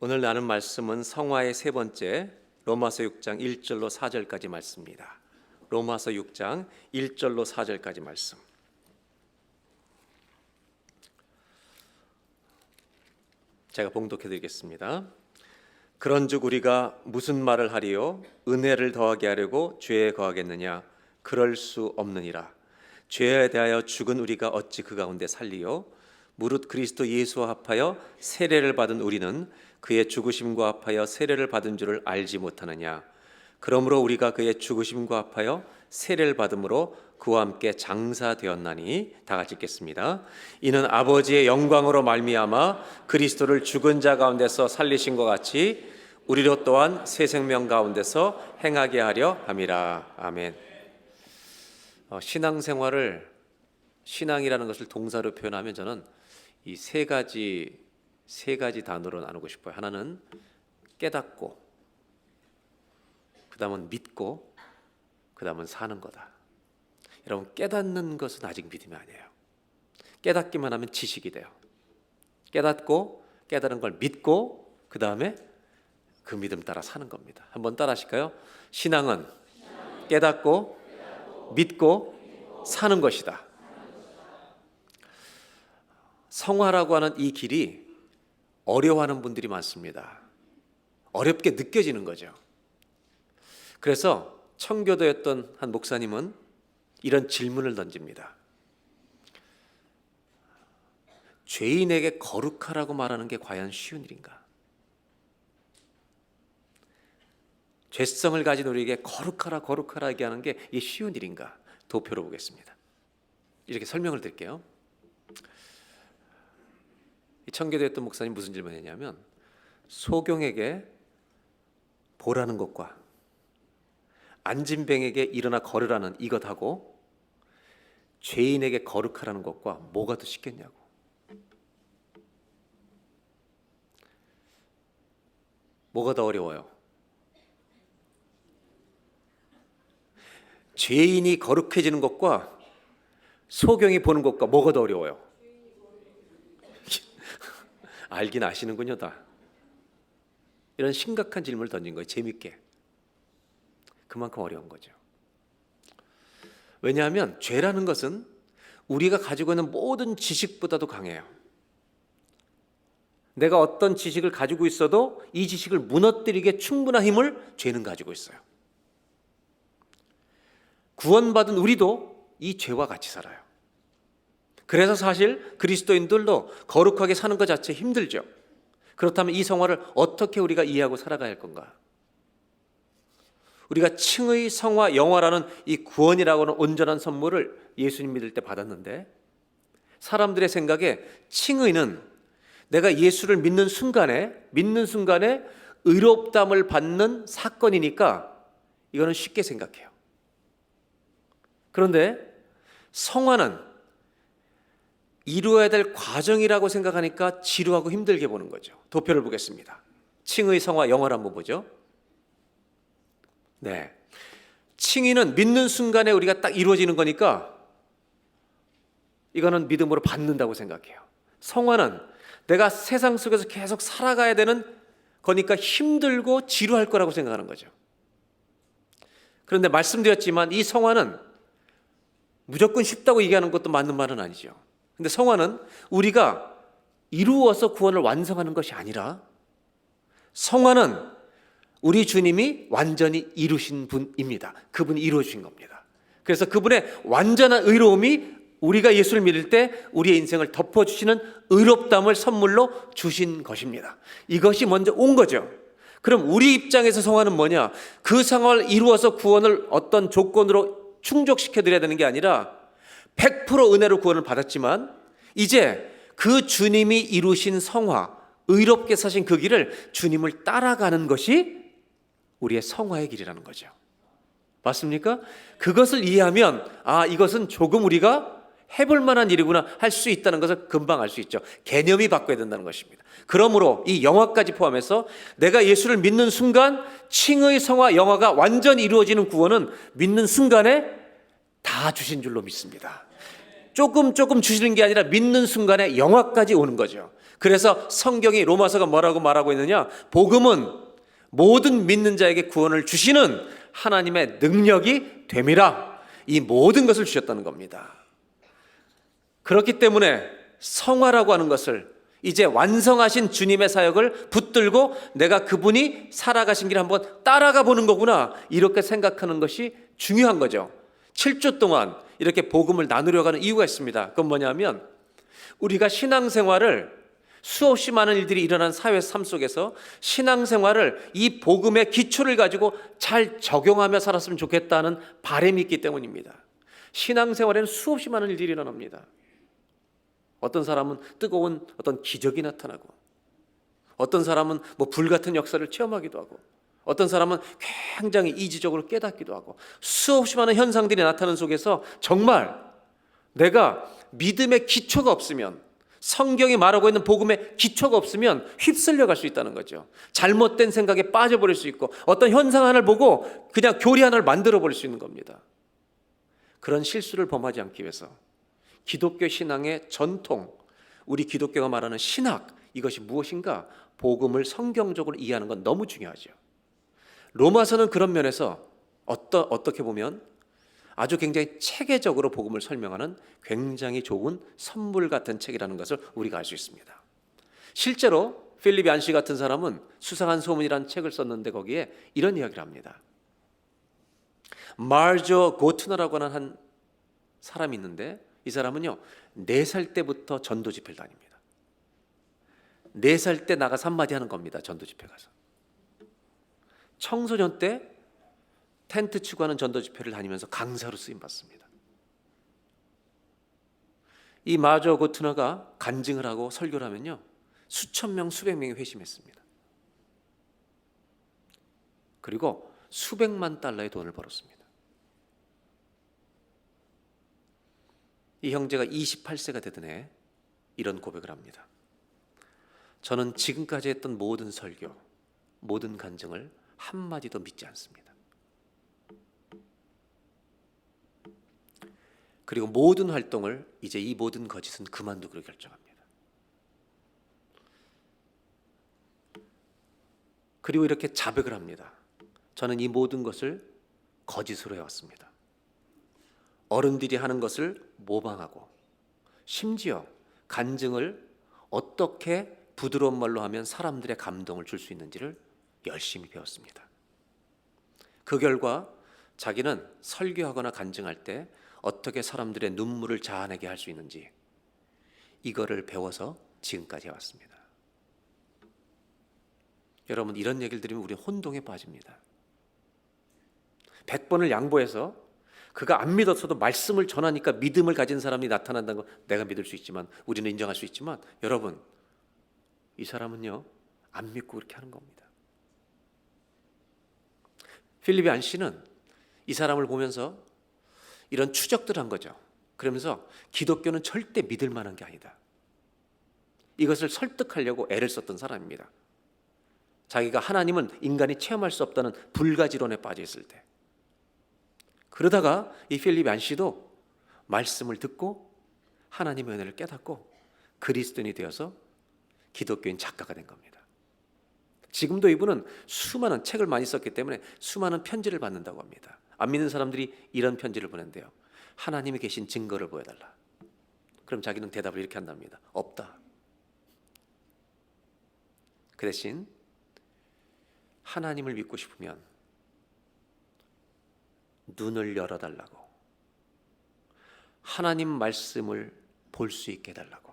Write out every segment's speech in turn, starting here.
오늘 나눈 말씀은 성화의 세 번째 로마서 6장 1절로 4절까지 말씀입니다. 로마서 6장 1절로 4절까지 말씀. 제가 봉독해 드리겠습니다. 그런즉 우리가 무슨 말을 하리요? 은혜를 더하게 하려고 죄에 거하겠느냐? 그럴 수 없느니라. 죄에 대하여 죽은 우리가 어찌 그 가운데 살리요? 무릇 그리스도 예수와 합하여 세례를 받은 우리는 그의 죽으심과 합하여 세례를 받은 줄을 알지 못하느냐? 그러므로 우리가 그의 죽으심과 합하여 세례를 받음으로 그와 함께 장사되었나니. 다 같이 읽겠습니다. 이는 아버지의 영광으로 말미암아 그리스도를 죽은 자 가운데서 살리신 것 같이 우리로 또한 새 생명 가운데서 행하게 하려 함이라. 아멘. 신앙생활을, 신앙이라는 것을 동사로 표현하면 저는 이 세 가지 단어로 나누고 싶어요. 하나는 깨닫고, 그 다음은 믿고, 그 다음은 사는 거다. 여러분, 깨닫는 것은 아직 믿음이 아니에요. 깨닫기만 하면 지식이 돼요. 깨닫고 깨달은 걸 믿고 그 다음에 그 믿음 따라 사는 겁니다. 한번 따라 하실까요? 신앙은 깨닫고 믿고 사는 것이다. 성화라고 하는 이 길이 어려워하는 분들이 많습니다. 어렵게 느껴지는 거죠. 그래서 청교도였던 한 목사님은 이런 질문을 던집니다. 죄인에게 거룩하라고 말하는 게 과연 쉬운 일인가? 죄성을 가진 우리에게 거룩하라 얘기하는 게 이게 쉬운 일인가? 도표로 보겠습니다. 이렇게 설명을 드릴게요. 이 청교도였던 목사님 무슨 질문을 했냐면, 소경에게 보라는 것과 안진뱅에게 일어나 걸으라는 이것하고 죄인에게 거룩하라는 것과 뭐가 더 쉽겠냐고. 뭐가 더 어려워요? 죄인이 거룩해지는 것과 소경이 보는 것과 뭐가 더 어려워요? 알긴 아시는군요, 다. 이런 심각한 질문을 던진 거예요, 재밌게. 그만큼 어려운 거죠. 왜냐하면 죄라는 것은 우리가 가지고 있는 모든 지식보다도 강해요. 내가 어떤 지식을 가지고 있어도 이 지식을 무너뜨리기에 충분한 힘을 죄는 가지고 있어요. 구원받은 우리도 이 죄와 같이 살아요. 그래서 사실 그리스도인들도 거룩하게 사는 것 자체 힘들죠. 그렇다면 이 성화를 어떻게 우리가 이해하고 살아가야 할 건가? 우리가 칭의, 성화, 영화라는 이 구원이라고 하는 온전한 선물을 예수님 믿을 때 받았는데, 사람들의 생각에 칭의는 내가 예수를 믿는 순간에 의롭다함을 받는 사건이니까 이거는 쉽게 생각해요. 그런데 성화는 이루어야 될 과정이라고 생각하니까 지루하고 힘들게 보는 거죠. 도표를 보겠습니다. 칭의, 성화, 영화를 한번 보죠. 네, 칭의는 믿는 순간에 우리가 딱 이루어지는 거니까 이거는 믿음으로 받는다고 생각해요. 성화는 내가 세상 속에서 계속 살아가야 되는 거니까 힘들고 지루할 거라고 생각하는 거죠. 그런데 말씀드렸지만 이 성화는 무조건 쉽다고 얘기하는 것도 맞는 말은 아니죠. 근데 성화는 우리가 이루어서 구원을 완성하는 것이 아니라, 성화는 우리 주님이 완전히 이루신 분입니다. 그분이 이루어 주신 겁니다. 그래서 그분의 완전한 의로움이 우리가 예수를 믿을 때 우리의 인생을 덮어주시는 의롭다함을 선물로 주신 것입니다. 이것이 먼저 온 거죠. 그럼 우리 입장에서 성화는 뭐냐? 그 상황을 이루어서 구원을 어떤 조건으로 충족시켜 드려야 되는 게 아니라 100% 은혜로 구원을 받았지만 이제 그 주님이 이루신 성화, 의롭게 사신 그 길을 주님을 따라가는 것이 우리의 성화의 길이라는 거죠. 맞습니까? 그것을 이해하면 이것은 조금 우리가 해볼 만한 일이구나 할 수 있다는 것을 금방 알 수 있죠. 개념이 바뀌어야 된다는 것입니다. 그러므로 이 영화까지 포함해서 내가 예수를 믿는 순간 칭의, 성화, 영화가 완전히 이루어지는 구원은 믿는 순간에 다 주신 줄로 믿습니다. 조금 주시는 게 아니라 믿는 순간에 영화까지 오는 거죠. 그래서 성경이 로마서가 뭐라고 말하고 있느냐? 복음은 모든 믿는 자에게 구원을 주시는 하나님의 능력이 됨이라. 이 모든 것을 주셨다는 겁니다. 그렇기 때문에 성화라고 하는 것을 이제 완성하신 주님의 사역을 붙들고 내가 그분이 살아가신 길을 한번 따라가 보는 거구나, 이렇게 생각하는 것이 중요한 거죠. 7주 동안 이렇게 복음을 나누려고 하는 이유가 있습니다. 그건 뭐냐면 우리가 신앙생활을 수없이 많은 일들이 일어난 사회 삶 속에서 신앙생활을 이 복음의 기초를 가지고 잘 적용하며 살았으면 좋겠다는 바람이 있기 때문입니다. 신앙생활에는 수없이 많은 일들이 일어납니다. 어떤 사람은 뜨거운 어떤 기적이 나타나고, 어떤 사람은 뭐 불같은 역사를 체험하기도 하고, 어떤 사람은 굉장히 이지적으로 깨닫기도 하고, 수없이 많은 현상들이 나타나는 속에서 정말 내가 믿음의 기초가 없으면, 성경이 말하고 있는 복음의 기초가 없으면 휩쓸려 갈 수 있다는 거죠. 잘못된 생각에 빠져버릴 수 있고, 어떤 현상 하나를 보고 그냥 교리 하나를 만들어버릴 수 있는 겁니다. 그런 실수를 범하지 않기 위해서 기독교 신앙의 전통, 우리 기독교가 말하는 신학, 이것이 무엇인가? 복음을 성경적으로 이해하는 건 너무 중요하죠. 로마서는 그런 면에서 어떻게 보면 아주 굉장히 체계적으로 복음을 설명하는 굉장히 좋은 선물 같은 책이라는 것을 우리가 알 수 있습니다. 실제로 필립 얀시 같은 사람은 수상한 소문이라는 책을 썼는데 거기에 이런 이야기를 합니다. 마르조 고트너라고 하는 한 사람이 있는데, 이 사람은요 4살 때부터 전도 집회를 다닙니다. 4살 때 나가서 한마디 하는 겁니다. 전도 집회 가서. 청소년 때 텐트 치고 하는 전도 집회를 다니면서 강사로 쓰임 받습니다. 이 마저 고트너가 간증을 하고 설교를 하면요 수천 명 수백 명이 회심했습니다. 그리고 수백만 달러의 돈을 벌었습니다. 이 형제가 28세가 되던 해 이런 고백을 합니다. 저는 지금까지 했던 모든 설교, 모든 간증을 한마디도 믿지 않습니다. 그리고 모든 활동을, 이제 이 모든 거짓은 그만두기로 결정합니다. 그리고 이렇게 자백을 합니다. 저는 이 모든 것을 거짓으로 해왔습니다. 어른들이 하는 것을 모방하고, 심지어 간증을 어떻게 부드러운 말로 하면 사람들의 감동을 줄 수 있는지를 열심히 배웠습니다. 그 결과 자기는 설교하거나 간증할 때 어떻게 사람들의 눈물을 자아내게 할 수 있는지, 이거를 배워서 지금까지 해왔습니다. 여러분, 이런 얘기를 들으면 우리 혼동에 빠집니다. 100번을 양보해서 그가 안 믿었어도 말씀을 전하니까 믿음을 가진 사람이 나타난다는 거 내가 믿을 수 있지만, 우리는 인정할 수 있지만, 여러분, 이 사람은요 안 믿고 그렇게 하는 겁니다. 필립 얀시는 이 사람을 보면서 이런 추적들을 한 거죠. 그러면서 기독교는 절대 믿을 만한 게 아니다, 이것을 설득하려고 애를 썼던 사람입니다. 자기가 하나님은 인간이 체험할 수 없다는 불가지론에 빠져 있을 때. 그러다가 이 필립 얀시도 말씀을 듣고 하나님의 은혜를 깨닫고 그리스도인이 되어서 기독교인 작가가 된 겁니다. 지금도 이분은 수많은 책을 많이 썼기 때문에 수많은 편지를 받는다고 합니다. 안 믿는 사람들이 이런 편지를 보낸대요. 하나님이 계신 증거를 보여달라. 그럼 자기는 대답을 이렇게 한답니다. 없다. 그 대신 하나님을 믿고 싶으면 눈을 열어달라고, 하나님 말씀을 볼 수 있게 해달라고,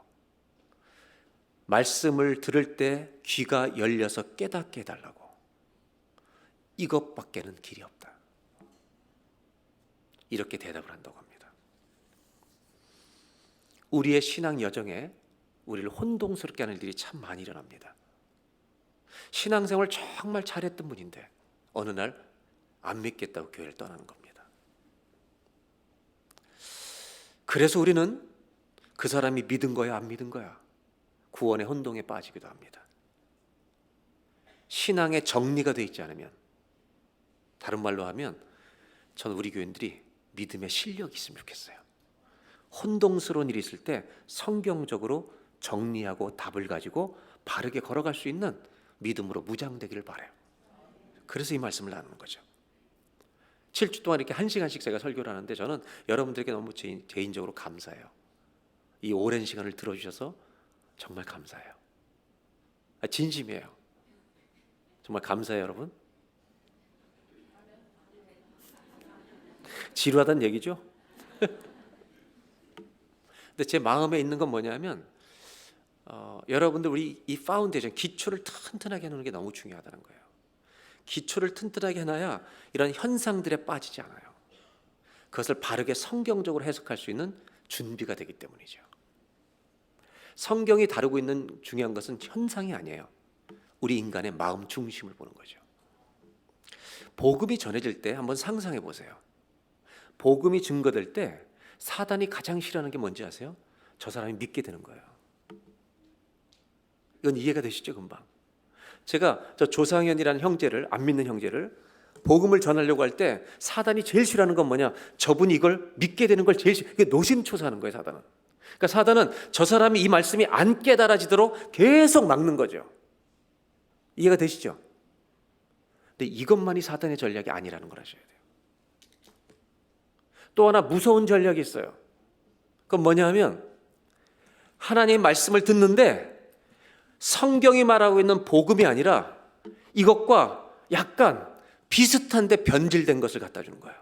말씀을 들을 때 귀가 열려서 깨닫게 해달라고, 이것밖에는 길이 없다, 이렇게 대답을 한다고 합니다. 우리의 신앙 여정에 우리를 혼동스럽게 하는 일들이 참 많이 일어납니다. 신앙생활 정말 잘했던 분인데 어느 날 안 믿겠다고 교회를 떠나는 겁니다. 그래서 우리는 그 사람이 믿은 거야 안 믿은 거야 구원의 혼동에 빠지기도 합니다. 신앙의 정리가 되어 있지 않으면, 다른 말로 하면 저는 우리 교인들이 믿음의 실력이 있으면 좋겠어요. 혼동스러운 일이 있을 때 성경적으로 정리하고 답을 가지고 바르게 걸어갈 수 있는 믿음으로 무장되기를 바라요. 그래서 이 말씀을 나누는 거죠. 7주 동안 이렇게 1시간씩 제가 설교를 하는데 저는 여러분들에게 너무 개인적으로 감사해요. 이 오랜 시간을 들어주셔서 정말 감사해요. 진심이에요. 정말 감사해요, 여러분. 지루하다는 얘기죠. 근데 제 마음에 있는 건 뭐냐면 여러분들 우리 이 파운데이션 기초를 튼튼하게 해놓는 게 너무 중요하다는 거예요. 기초를 튼튼하게 해놔야 이런 현상들에 빠지지 않아요. 그것을 바르게 성경적으로 해석할 수 있는 준비가 되기 때문이죠. 성경이 다루고 있는 중요한 것은 현상이 아니에요. 우리 인간의 마음 중심을 보는 거죠. 복음이 전해질 때 한번 상상해 보세요. 복음이 증거될 때 사단이 가장 싫어하는 게 뭔지 아세요? 저 사람이 믿게 되는 거예요. 이건 이해가 되시죠? 금방. 제가 저 조상현이라는 형제를, 안 믿는 형제를 복음을 전하려고 할 때 사단이 제일 싫어하는 건 뭐냐? 저분이 이걸 믿게 되는 걸 제일 싫어. 노심초사하는 거예요, 사단은. 그러니까 사단은 저 사람이 이 말씀이 안 깨달아지도록 계속 막는 거죠. 이해가 되시죠? 근데 이것만이 사단의 전략이 아니라는 걸 아셔야 돼요. 또 하나 무서운 전략이 있어요. 그건 뭐냐 하면 하나님의 말씀을 듣는데 성경이 말하고 있는 복음이 아니라 이것과 약간 비슷한데 변질된 것을 갖다 주는 거예요.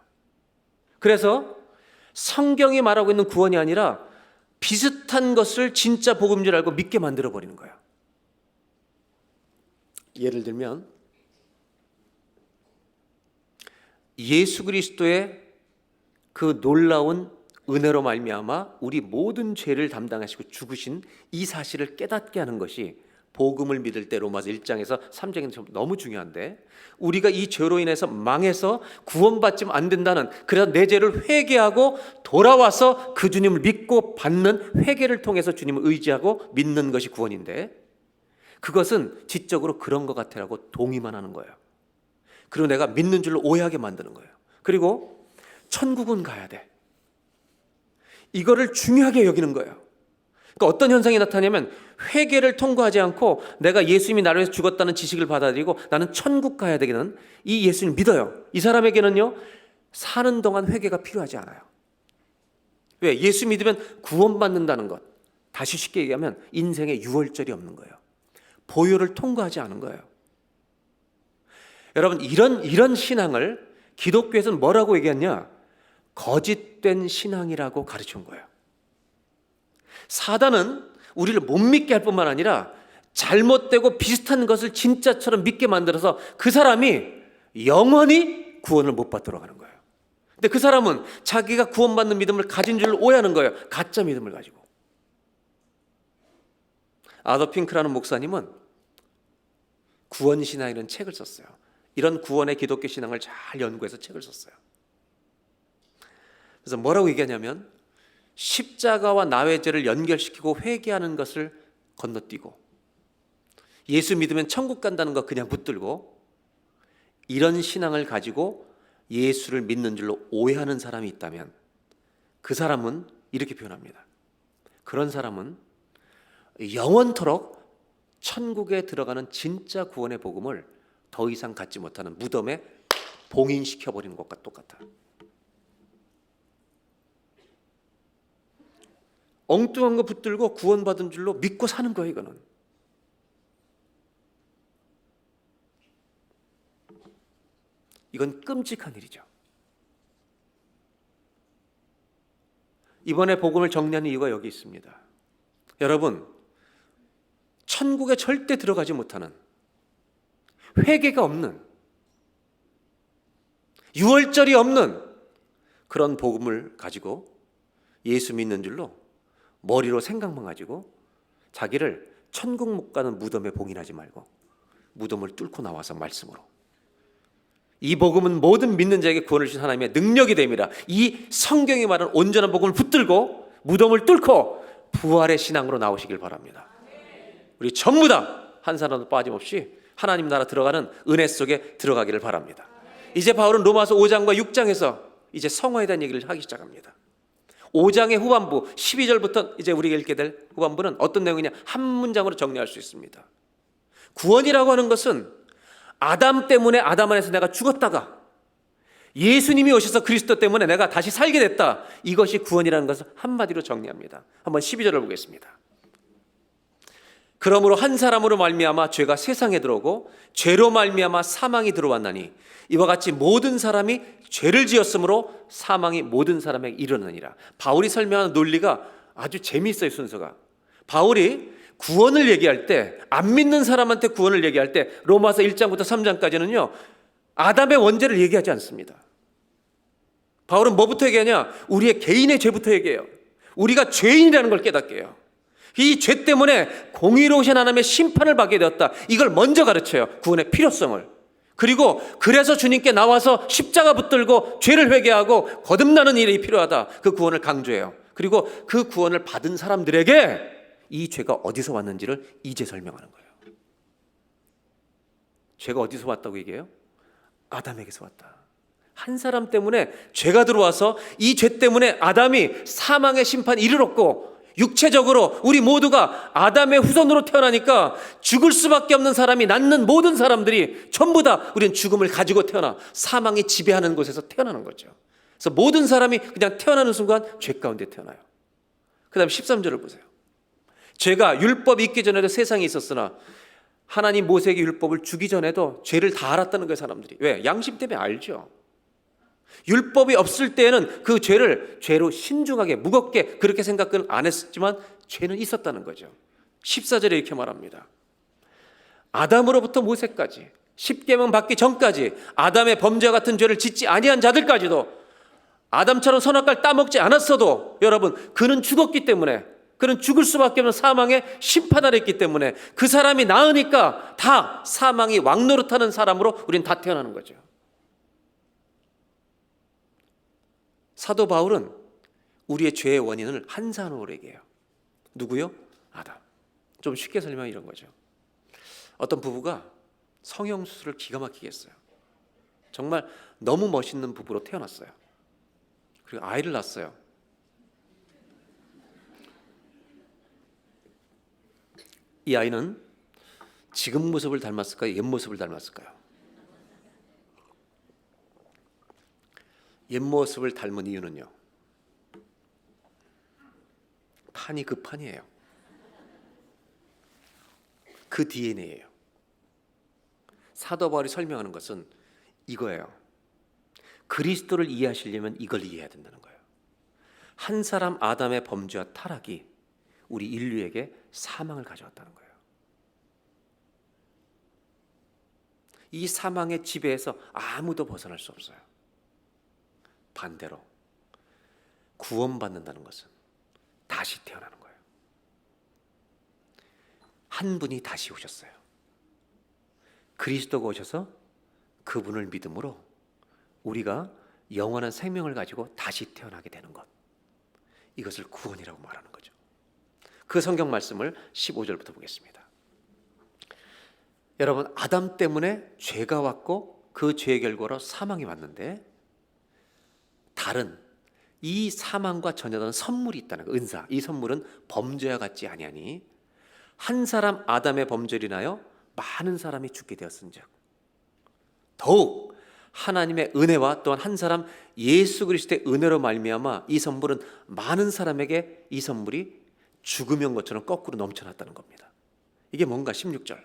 그래서 성경이 말하고 있는 구원이 아니라 비슷한 것을 진짜 복음인 줄 알고 믿게 만들어 버리는 거예요. 예를 들면 예수 그리스도의 그 놀라운 은혜로 말미암아 우리 모든 죄를 담당하시고 죽으신 이 사실을 깨닫게 하는 것이 복음을 믿을 때 로마서 1장에서 3장에서 너무 중요한데, 우리가 이 죄로 인해서 망해서 구원받지 안 된다는, 그래서 내 죄를 회개하고 돌아와서 그 주님을 믿고 받는 회개를 통해서 주님을 의지하고 믿는 것이 구원인데, 그것은 지적으로 그런 것 같아라고 동의만 하는 거예요. 그리고 내가 믿는 줄로 오해하게 만드는 거예요. 그리고 천국은 가야 돼, 이거를 중요하게 여기는 거예요. 그러니까 어떤 현상이 나타나냐면 회개를 통과하지 않고 내가 예수님이 나를 위해서 죽었다는 지식을 받아들이고 나는 천국 가야 되기는, 이 예수님 믿어요. 이 사람에게는요, 사는 동안 회개가 필요하지 않아요. 왜? 예수 믿으면 구원받는다는 것. 다시 쉽게 얘기하면 인생에 유월절이 없는 거예요. 보혈을 통과하지 않은 거예요. 여러분, 이런 신앙을 기독교에서는 뭐라고 얘기했냐? 거짓된 신앙이라고 가르친 거예요. 사단은 우리를 못 믿게 할 뿐만 아니라 잘못되고 비슷한 것을 진짜처럼 믿게 만들어서 그 사람이 영원히 구원을 못 받도록 하는 거예요. 근데 그 사람은 자기가 구원받는 믿음을 가진 줄 오해하는 거예요. 가짜 믿음을 가지고. 아더 핑크라는 목사님은 구원신앙이라는 책을 썼어요. 이런 구원의 기독교 신앙을 잘 연구해서 책을 썼어요. 그래서 뭐라고 얘기하냐면 십자가와 나의 죄를 연결시키고 회개하는 것을 건너뛰고 예수 믿으면 천국 간다는 거 그냥 붙들고 이런 신앙을 가지고 예수를 믿는 줄로 오해하는 사람이 있다면 그 사람은 이렇게 표현합니다. 그런 사람은 영원토록 천국에 들어가는 진짜 구원의 복음을 더 이상 갖지 못하는 무덤에 봉인시켜버리는 것과 똑같아. 엉뚱한 거 붙들고 구원받은 줄로 믿고 사는 거예요. 이거는 이건 끔찍한 일이죠. 이번에 복음을 정리하는 이유가 여기 있습니다. 여러분, 천국에 절대 들어가지 못하는, 회개가 없는, 유월절이 없는 그런 복음을 가지고 예수 믿는 줄로 머리로 생각만 가지고 자기를 천국 못 가는 무덤에 봉인하지 말고 무덤을 뚫고 나와서 말씀으로, 이 복음은 모든 믿는 자에게 구원을 주신 하나님의 능력이 됩니다. 이 성경이 말하는 온전한 복음을 붙들고 무덤을 뚫고 부활의 신앙으로 나오시길 바랍니다. 우리 전부 다 한 사람도 빠짐없이 하나님 나라 들어가는 은혜 속에 들어가기를 바랍니다. 이제 바울은 로마서 5장과 6장에서 이제 성화에 대한 얘기를 하기 시작합니다. 5장의 후반부 12절부터 이제 우리가 읽게 될 후반부는 어떤 내용이냐, 한 문장으로 정리할 수 있습니다. 구원이라고 하는 것은 아담 때문에 아담 안에서 내가 죽었다가 예수님이 오셔서 그리스도 때문에 내가 다시 살게 됐다. 이것이 구원이라는 것을 한마디로 정리합니다. 한번 12절을 보겠습니다. 그러므로 한 사람으로 말미암아 죄가 세상에 들어오고 죄로 말미암아 사망이 들어왔나니 이와 같이 모든 사람이 죄를 지었으므로 사망이 모든 사람에게 이르느니라. 바울이 설명하는 논리가 아주 재미있어요. 순서가, 바울이 구원을 얘기할 때, 안 믿는 사람한테 구원을 얘기할 때 로마서 1장부터 3장까지는요 아담의 원죄를 얘기하지 않습니다. 바울은 뭐부터 얘기하냐? 우리의 개인의 죄부터 얘기해요. 우리가 죄인이라는 걸 깨닫게 해요. 이 죄 때문에 공의로우신 하나님의 심판을 받게 되었다. 이걸 먼저 가르쳐요. 구원의 필요성을. 그리고 그래서 주님께 나와서 십자가 붙들고 죄를 회개하고 거듭나는 일이 필요하다. 그 구원을 강조해요. 그리고 그 구원을 받은 사람들에게 이 죄가 어디서 왔는지를 이제 설명하는 거예요. 죄가 어디서 왔다고 얘기해요? 아담에게서 왔다. 한 사람 때문에 죄가 들어와서 이 죄 때문에 아담이 사망의 심판에 이르렀고, 육체적으로 우리 모두가 아담의 후손으로 태어나니까 죽을 수밖에 없는 사람이 낳는 모든 사람들이 전부 다 우리는 죽음을 가지고 태어나 사망이 지배하는 곳에서 태어나는 거죠. 그래서 모든 사람이 그냥 태어나는 순간 죄 가운데 태어나요. 그 다음에 13절을 보세요. 죄가 율법이 있기 전에도 세상에 있었으나 하나님 모세에게 율법을 주기 전에도 죄를 다 알았다는 거예요. 사람들이. 왜? 양심 때문에 알죠. 율법이 없을 때에는 그 죄를 죄로 신중하게 무겁게 그렇게 생각은 안 했지만 죄는 있었다는 거죠. 14절에 이렇게 말합니다. 아담으로부터 모세까지 10계명 받기 전까지 아담의 범죄와 같은 죄를 짓지 아니한 자들까지도 아담처럼 선악과를 따먹지 않았어도 여러분, 그는 죽었기 때문에, 그는 죽을 수밖에 없는 사망의 심판 아래 있기 때문에 그 사람이 낳으니까 다 사망이 왕노릇하는 사람으로 우린 다 태어나는 거죠. 사도 바울은 우리의 죄의 원인을 한 사람으로 얘기해요. 누구요? 아담. 좀 쉽게 설명하면 이런 거죠. 어떤 부부가 성형수술을 기가 막히게 했어요. 정말 너무 멋있는 부부로 태어났어요. 그리고 아이를 낳았어요. 이 아이는 지금 모습을 닮았을까요? 옛 모습을 닮았을까요? 옛 모습을 닮은 이유는요, 판이 그 판이에요. 그 DNA예요. 사도 바울이 설명하는 것은 이거예요. 그리스도를 이해하시려면 이걸 이해해야 된다는 거예요. 한 사람 아담의 범죄와 타락이 우리 인류에게 사망을 가져왔다는 거예요. 이 사망의 지배에서 아무도 벗어날 수 없어요. 반대로 구원받는다는 것은 다시 태어나는 거예요. 한 분이 다시 오셨어요. 그리스도가 오셔서 그분을 믿음으로 우리가 영원한 생명을 가지고 다시 태어나게 되는 것, 이것을 구원이라고 말하는 거죠. 그 성경 말씀을 15절부터 보겠습니다. 여러분, 아담 때문에 죄가 왔고 그 죄의 결과로 사망이 왔는데 다른 이 사망과 전혀 다른 선물이 있다는 거, 은사. 이 선물은 범죄와 같지 아니하니 한 사람 아담의 범죄로 인하여 많은 사람이 죽게 되었은즉 더욱 하나님의 은혜와 또한 한 사람 예수 그리스도의 은혜로 말미암아 이 선물은 많은 사람에게 이 선물이 죽음이 온 것처럼 거꾸로 넘쳐났다는 겁니다. 이게 뭔가 16절.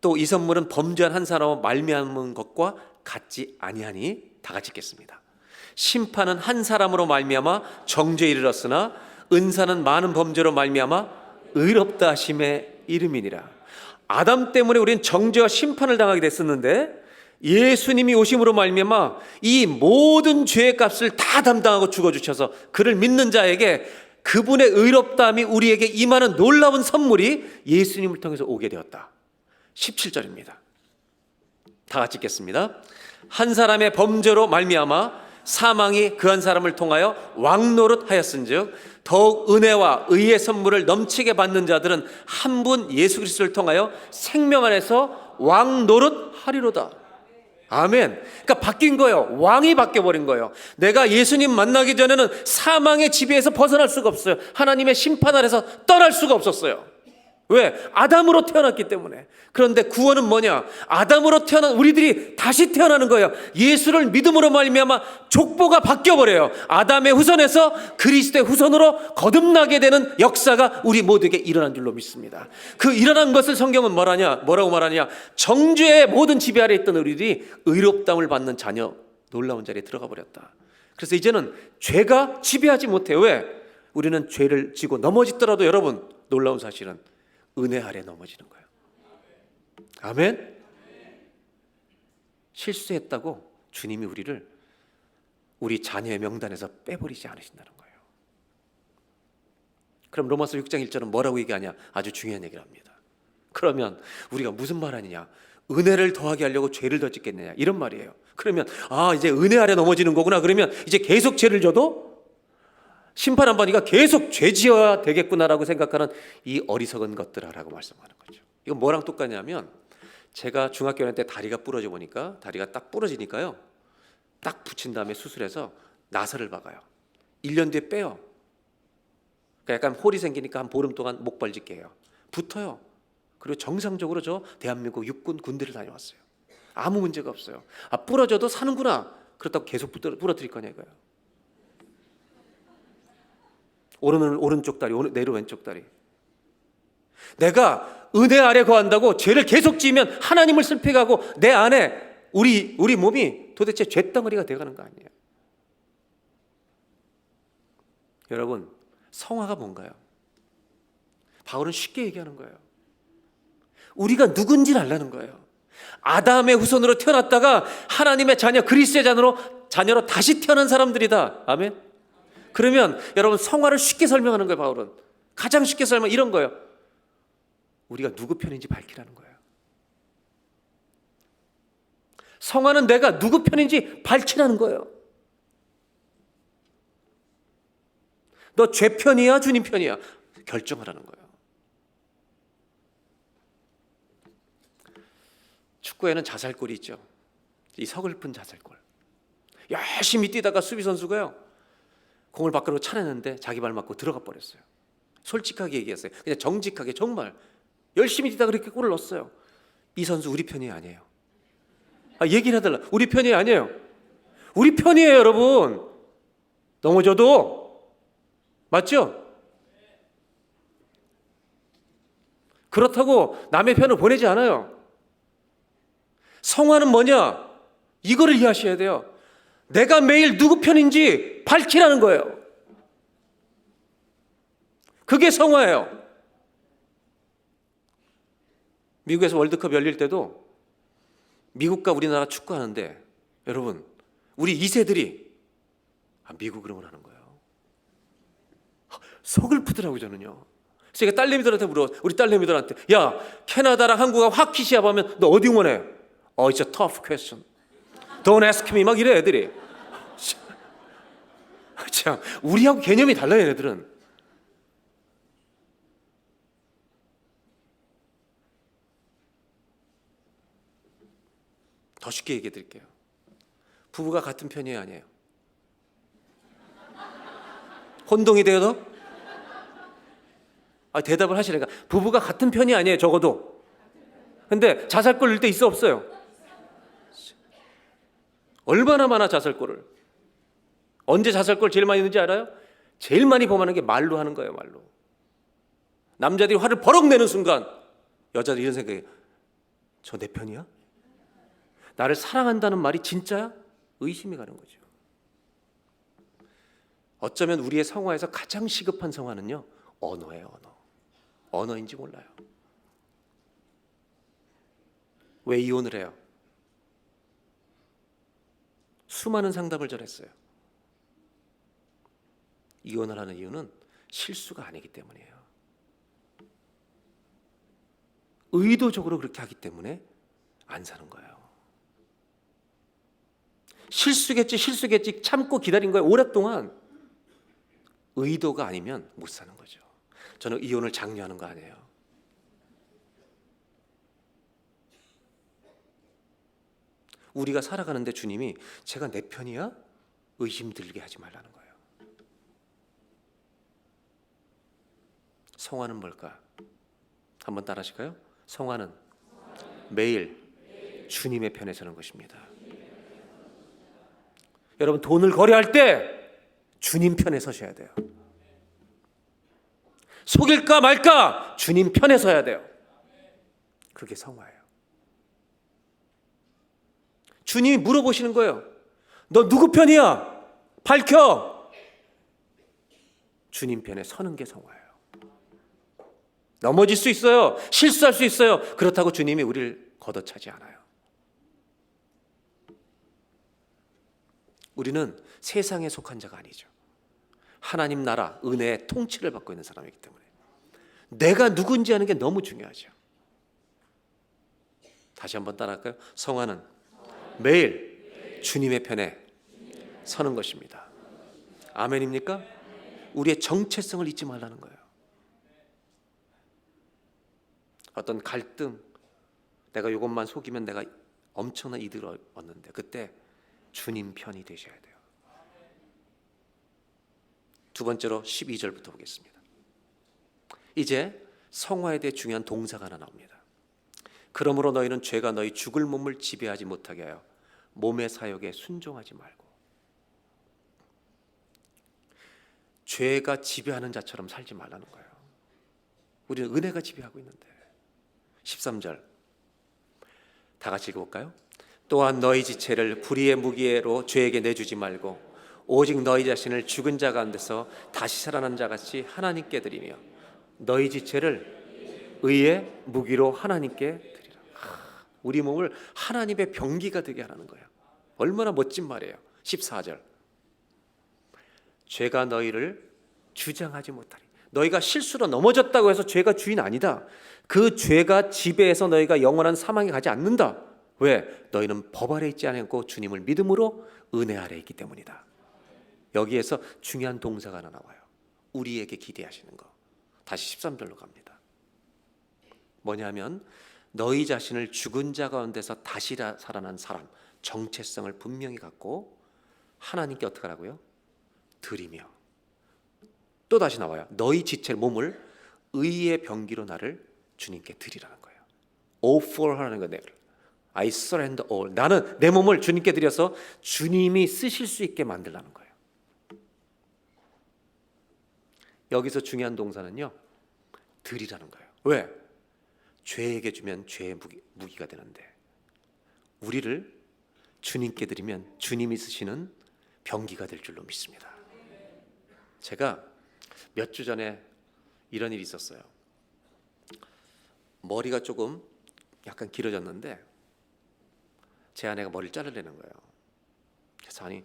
또 이 선물은 범죄한 한 사람으로 말미암은 것과 같지 아니하니 다 같이 읽겠습니다. 심판은 한 사람으로 말미암아 정죄에 이르렀으나 은사는 많은 범죄로 말미암아 의롭다 하심의 이름이니라. 아담 때문에 우리는 정죄와 심판을 당하게 됐었는데 예수님이 오심으로 말미암아 이 모든 죄의 값을 다 담당하고 죽어주셔서 그를 믿는 자에게 그분의 의롭다함이 우리에게 임하는 놀라운 선물이 예수님을 통해서 오게 되었다. 17절입니다. 다 같이 읽겠습니다. 한 사람의 범죄로 말미암아 사망이 그 한 사람을 통하여 왕노릇하였은즉 더욱 은혜와 의의 선물을 넘치게 받는 자들은 한 분 예수 그리스도를 통하여 생명 안에서 왕노릇하리로다. 아멘. 그러니까 바뀐 거예요. 왕이 바뀌어버린 거예요. 내가 예수님 만나기 전에는 사망의 지배에서 벗어날 수가 없어요. 하나님의 심판 아래서 떠날 수가 없었어요. 왜? 아담으로 태어났기 때문에. 그런데 구원은 뭐냐? 아담으로 태어난 우리들이 다시 태어나는 거예요. 예수를 믿음으로 말미암아 족보가 바뀌어버려요. 아담의 후손에서 그리스도의 후손으로 거듭나게 되는 역사가 우리 모두에게 일어난 줄로 믿습니다. 그 일어난 것을 성경은 뭐라고 말하냐? 정죄의 모든 지배 아래 있던 우리들이 의롭다움을 받는 자녀, 놀라운 자리에 들어가 버렸다. 그래서 이제는 죄가 지배하지 못해요. 왜? 우리는 죄를 지고 넘어지더라도 여러분, 놀라운 사실은 은혜 아래 넘어지는 거예요. 아멘. 실수했다고 주님이 우리를 우리 자녀의 명단에서 빼버리지 않으신다는 거예요. 그럼 로마서 6장 1절은 뭐라고 얘기하냐? 아주 중요한 얘기를 합니다. 그러면 우리가 무슨 말 하느냐? 은혜를 더하게 하려고 죄를 더 짓겠느냐? 이런 말이에요. 그러면 이제 은혜 아래 넘어지는 거구나. 그러면 이제 계속 죄를 져도 심판 안 받으니까 계속 죄 지어야 되겠구나라고 생각하는 이 어리석은 것들아라고 말씀하는 거죠. 이건 뭐랑 똑같냐면 제가 중학교 때 다리가 부러져 보니까 다리가 딱 부러지니까요. 딱 붙인 다음에 수술해서 나사를 박아요. 1년 뒤에 빼요. 그러니까 약간 홀이 생기니까 한 보름 동안 목발짓게 해요. 붙어요. 그리고 정상적으로 저 대한민국 육군 군대를 다녀왔어요. 아무 문제가 없어요. 부러져도 사는구나. 그렇다고 계속 부러뜨릴 거냐 이거예요. 오른은 오른쪽 다리, 내려 왼쪽 다리. 내가 은혜 아래 거한다고 죄를 계속 지으면 하나님을 슬프게 하고 내 안에 우리 몸이 도대체 죄덩어리가 돼가는 거 아니에요. 여러분, 성화가 뭔가요? 바울은 쉽게 얘기하는 거예요. 우리가 누군지를 알라는 거예요. 아담의 후손으로 태어났다가 하나님의 자녀, 그리스도의 자녀로 다시 태어난 사람들이다. 아멘. 그러면 여러분, 성화를 쉽게 설명하는 거예요. 바울은 가장 쉽게 설명 이런 거예요. 우리가 누구 편인지 밝히라는 거예요. 성화는 내가 누구 편인지 밝히라는 거예요. 너 죄 편이야, 주님 편이야? 결정하라는 거예요. 축구에는 자살골이 있죠. 이 서글픈 자살골. 열심히 뛰다가 수비 선수가요, 공을 밖으로 차냈는데 자기 발 맞고 들어가 버렸어요. 솔직하게 얘기했어요. 그냥 정직하게 정말 열심히 뛰다 그렇게 골을 넣었어요. 이 선수 우리 편이 아니에요. 얘기를 해달라. 우리 편이 아니에요. 우리 편이에요, 여러분. 넘어져도. 맞죠? 그렇다고 남의 편을 보내지 않아요. 성화는 뭐냐? 이거를 이해하셔야 돼요. 내가 매일 누구 편인지 밝히라는 거예요. 그게 성화예요. 미국에서 월드컵 열릴 때도 미국과 우리나라 축구하는데 여러분, 우리 2세들이 미국 응원하는 거예요. 서글프더라고요, 저는요. 그래서 제가 딸내미들한테 우리 딸내미들한테, 야, 캐나다랑 한국하고 하키 시합하면 너 어디 응원해? It's a tough question. Don't ask me. 막 이래 애들이. 참, 우리하고 개념이 달라요, 얘네들은. 더 쉽게 얘기해 드릴게요. 부부가 같은 편이에요, 아니에요? 혼동이 돼요? 대답을 하시라니까. 부부가 같은 편이 아니에요, 적어도. 근데 자살골 낼 때 있어, 없어요? 얼마나 많아, 자살골을. 언제 자살골 제일 많이 넣는지 알아요? 제일 많이 범하는 게 말로 하는 거예요, 말로. 남자들이 화를 버럭 내는 순간 여자들이 이런 생각이, 저 내 편이야? 나를 사랑한다는 말이 진짜야? 의심이 가는 거죠. 어쩌면 우리의 성화에서 가장 시급한 성화는요, 언어예요, 언어. 언어인지 몰라요. 왜 이혼을 해요? 수많은 상담을 전했어요. 이혼을 하는 이유는 실수가 아니기 때문이에요. 의도적으로 그렇게 하기 때문에 안 사는 거예요. 실수겠지 참고 기다린 거예요, 오랫동안. 의도가 아니면 못 사는 거죠. 저는 이혼을 장려하는 거 아니에요. 우리가 살아가는데 주님이 제가 내 편이야? 의심 들게 하지 말라는 거예요. 성화는 뭘까? 한번 따라 하실까요? 성화는 매일 주님의 편에 서는 것입니다. 여러분, 돈을 거래할 때 주님 편에 서셔야 돼요. 속일까 말까 주님 편에 서야 돼요. 그게 성화예요. 주님이 물어보시는 거예요. 너 누구 편이야? 밝혀. 주님 편에 서는 게 성화예요. 넘어질 수 있어요. 실수할 수 있어요. 그렇다고 주님이 우리를 걷어차지 않아요. 우리는 세상에 속한 자가 아니죠. 하나님 나라 은혜의 통치를 받고 있는 사람이기 때문에 내가 누군지 아는 게 너무 중요하죠. 다시 한번 따라할까요? 성화는 매일 주님의 편에 서는 것입니다. 아멘입니까? 우리의 정체성을 잊지 말라는 거예요. 어떤 갈등, 내가 이것만 속이면 내가 엄청난 이득을 얻는데 그때 주님 편이 되셔야 돼요. 두 번째로 12절부터 보겠습니다. 이제 성화에 대해 중요한 동사가 하나 나옵니다. 그러므로 너희는 죄가 너희 죽을 몸을 지배하지 못하게 하여 몸의 사욕에 순종하지 말고. 죄가 지배하는 자처럼 살지 말라는 거예요. 우리는 은혜가 지배하고 있는데. 13절 다 같이 읽어볼까요? 또한 너희 지체를 불의의 무기로 죄에게 내주지 말고 오직 너희 자신을 죽은 자 가운데서 다시 살아난 자같이 하나님께 드리며 너희 지체를 의의 무기로 하나님께 드리라. 우리 몸을 하나님의 병기가 되게 하라는 거예요. 얼마나 멋진 말이에요. 14절 죄가 너희를 주장하지 못하리. 너희가 실수로 넘어졌다고 해서 죄가 주인 아니다. 그 죄가 지배해서 너희가 영원한 사망에 가지 않는다. 왜? 너희는 법 아래 있지 않고 주님을 믿음으로 은혜 아래 있기 때문이다. 여기에서 중요한 동사가 하나 나와요. 우리에게 기대하시는 거. 다시 13절로 갑니다. 뭐냐면 너희 자신을 죽은 자 가운데서 다시 살아난 사람, 정체성을 분명히 갖고 하나님께 어떻게 하라고요? 드리며. 또 다시 나와요. 너희 지체 몸을 의의 병기로 나를 주님께 드리라는 거예요. All for 하라는 거예요. I surrender all. 나는 내 몸을 주님께 드려서 주님이 쓰실 수 있게 만들라는 거예요. 여기서 중요한 동사는요, 드리라는 거예요. 왜? 죄에게 주면 죄의 무기가 되는데 우리를 주님께 드리면 주님이 쓰시는 병기가 될 줄로 믿습니다. 제가 몇 주 전에 이런 일이 있었어요. 머리가 조금 약간 길어졌는데 제 아내가 머리를 자르려는 거예요. 그래서 아니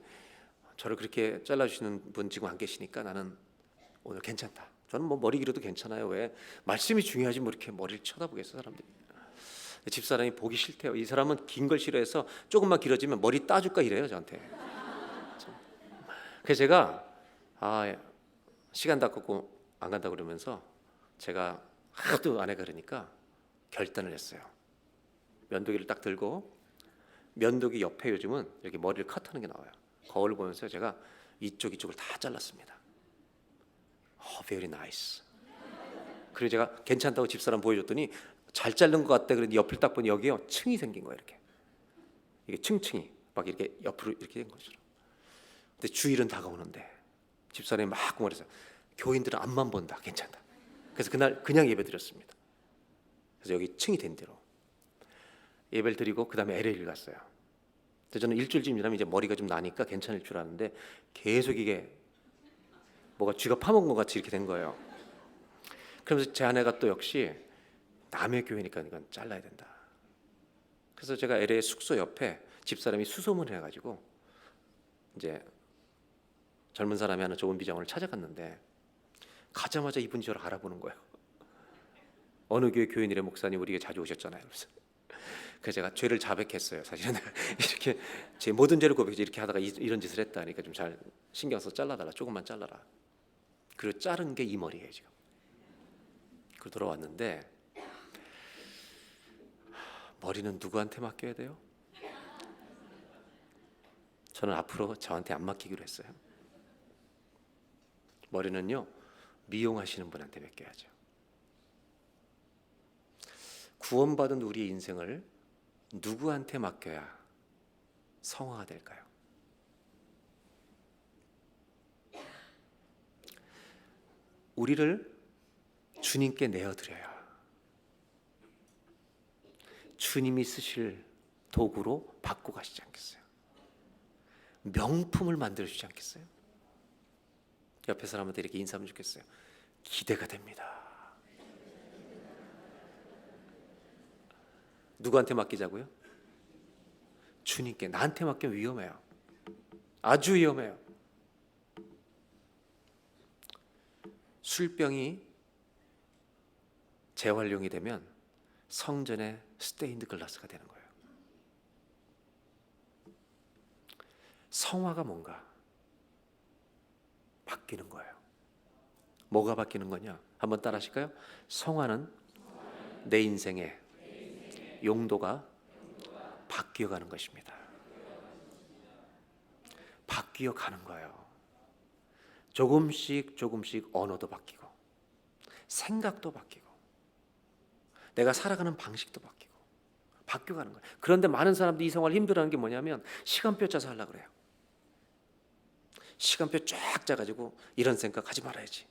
저를 그렇게 잘라주시는 분 지금 안 계시니까 나는 오늘 괜찮다. 저는 뭐 머리 길어도 괜찮아요. 왜? 말씀이 중요하지 뭐 이렇게 머리를 쳐다보겠어 사람들이. 집사람이 보기 싫대요. 이 사람은 긴 걸 싫어해서 조금만 길어지면 머리 따줄까 이래요 저한테. 그래서 제가 시간 다 걷고 안 간다 그러면서 제가 하도 아내가 그러니까 결단을 했어요. 면도기를 딱 들고 면도기 옆에 요즘은 이렇게 머리를 컷하는 게 나와요. 거울 보면서 제가 이쪽을 다 잘랐습니다. Very nice. 그리고 제가 괜찮다고 집사람 보여줬더니 잘 자른 것 같다. 그런데 옆을 딱 보니 여기요 층이 생긴 거예요. 이렇게 이게 층층이 막 이렇게 옆으로 이렇게 된 거죠. 근데 주일은 다가오는데 집사람이 막 말해서 교인들은 앞만 본다. 괜찮다. 그래서 그날 그냥 예배 드렸습니다. 그래서 여기 층이 된 대로 예배를 드리고 그 다음에 LA를 갔어요. 근데 저는 일주일쯤 지나면 이제 머리가 좀 나니까 괜찮을 줄 아는데 계속 이게 뭐가 쥐가 파먹은 것 같이 이렇게 된 거예요. 그러면서 제 아내가 또 역시 남의 교회니까 이건 잘라야 된다. 그래서 제가 LA 숙소 옆에 집사람이 수소문을 해가지고 이제 젊은 사람이 하나 좋은 비장원을 찾아갔는데 가자마자 이분이 저를 알아보는 거예요. 어느 교회 교인이래 목사님 우리에게 자주 오셨잖아요. 그래서 제가 죄를 자백했어요. 사실은 이렇게 제 모든 죄를 고백해서 이렇게 하다가 이런 짓을 했다. 그러니까 좀 잘 신경 써서 잘라달라. 조금만 잘라라. 그리고 자른 게 이 머리예요 지금. 그리고 돌아왔는데 머리는 누구한테 맡겨야 돼요? 저는 앞으로 저한테 안 맡기기로 했어요. 머리는요, 미용하시는 분한테 맡겨야죠. 구원받은 우리의 인생을 누구한테 맡겨야 성화가 될까요? 우리를 주님께 내어드려야 주님이 쓰실 도구로 바꿔 가시지 않겠어요? 명품을 만들어 주지 않겠어요? 옆에 사람한테 이렇게 인사하면 좋겠어요. 기대가 됩니다. 누구한테 맡기자고요? 주님께. 나한테 맡기면 위험해요. 아주 위험해요. 술병이 재활용이 되면 성전의 스테인드 글라스가 되는 거예요. 성화가 뭔가 바뀌는 거예요. 뭐가 바뀌는 거냐? 한번 따라 하실까요? 성화는 내 인생의 용도가 바뀌어가는 것입니다. 바뀌어가는 거예요. 조금씩 조금씩 언어도 바뀌고 생각도 바뀌고 내가 살아가는 방식도 바뀌고 바뀌어가는 거예요. 그런데 많은 사람들이 이 생활을 힘들어하는 게 뭐냐면 시간표 짜서 하려고 그래요. 시간표 쫙 짜가지고 이런 생각 하지 말아야지.